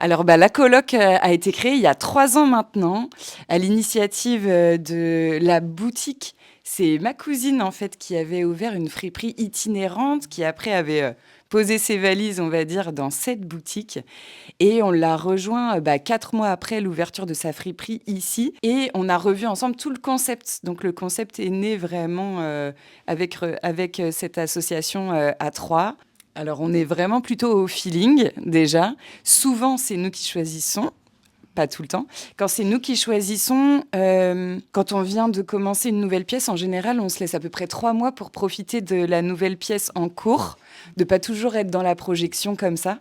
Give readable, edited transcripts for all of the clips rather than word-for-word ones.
Alors, la coloc a été créée il y a 3 ans maintenant, à l'initiative de la boutique. C'est ma cousine, en fait, qui avait ouvert une friperie itinérante, qui après avait posé ses valises, on va dire, dans cette boutique. Et on l'a rejoint 4 mois après l'ouverture de sa friperie ici. Et on a revu ensemble tout le concept. Donc, le concept est né vraiment avec cette association à trois. Alors, on est vraiment plutôt au feeling, déjà. Souvent, c'est nous qui choisissons, pas tout le temps. Quand c'est nous qui choisissons, quand on vient de commencer une nouvelle pièce, en général, on se laisse à peu près 3 mois pour profiter de la nouvelle pièce en cours, de pas toujours être dans la projection comme ça.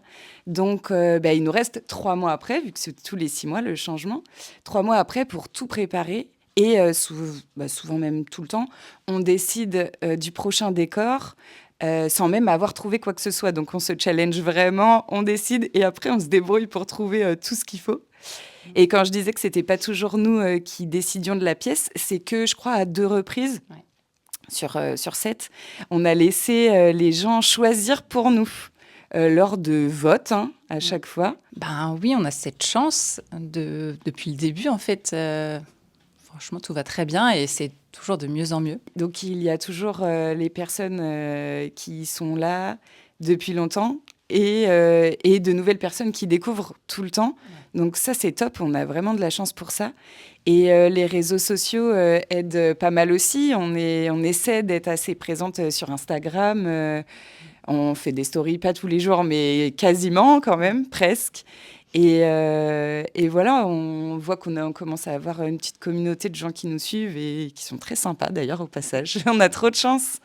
Donc, il nous reste 3 mois après, vu que c'est tous les 6 mois le changement, 3 mois après pour tout préparer. Et souvent même tout le temps, on décide du prochain décor sans même avoir trouvé quoi que ce soit. Donc, on se challenge vraiment, on décide et après, on se débrouille pour trouver tout ce qu'il faut. Et quand je disais que c'était pas toujours nous qui décidions de la pièce, c'est que je crois à 2 reprises Ouais. sur 7, on a laissé les gens choisir pour nous lors de votes à chaque fois. Ben oui, on a cette chance depuis le début, en fait. Franchement, tout va très bien et c'est toujours de mieux en mieux. Donc il y a toujours les personnes qui sont là depuis longtemps et de nouvelles personnes qui découvrent tout le temps. Donc ça, c'est top, on a vraiment de la chance pour ça. Et les réseaux sociaux aident pas mal aussi. On essaie d'être assez présente sur Instagram. On fait des stories, pas tous les jours, mais quasiment quand même, presque. Et voilà, on voit on commence à avoir une petite communauté de gens qui nous suivent et qui sont très sympas d'ailleurs au passage. On a trop de chance.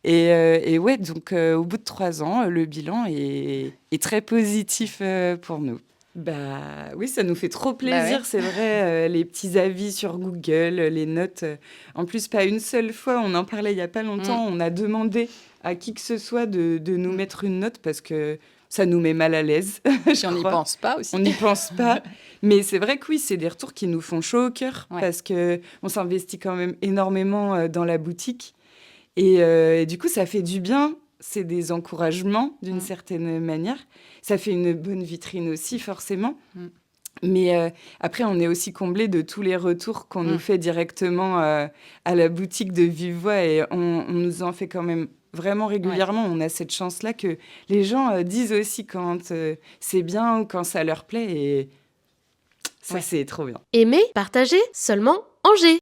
Et ouais, donc au bout de 3 ans, le bilan est très positif pour nous. Bah oui, ça nous fait trop plaisir, ouais. c'est vrai, les petits avis sur Google, les notes. En plus, pas une seule fois, on en parlait il y a pas longtemps, on a demandé à qui que ce soit de nous mettre une note parce que ça nous met mal à l'aise, Puis je on n'y crois. pense pas aussi. On n'y pense pas. Mais c'est vrai que oui, c'est des retours qui nous font chaud au cœur Ouais. parce qu'on s'investit quand même énormément dans la boutique. Et du coup, ça fait du bien. C'est des encouragements d'une certaine manière. Ça fait une bonne vitrine aussi, forcément. Mais après, on est aussi comblé de tous les retours qu'on nous fait directement à la boutique de vive voix. Et on nous en fait quand même vraiment régulièrement. On a cette chance-là que les gens disent aussi quand c'est bien ou quand ça leur plaît. Et ça, c'est trop bien. Aimer, partager, seulement Angers.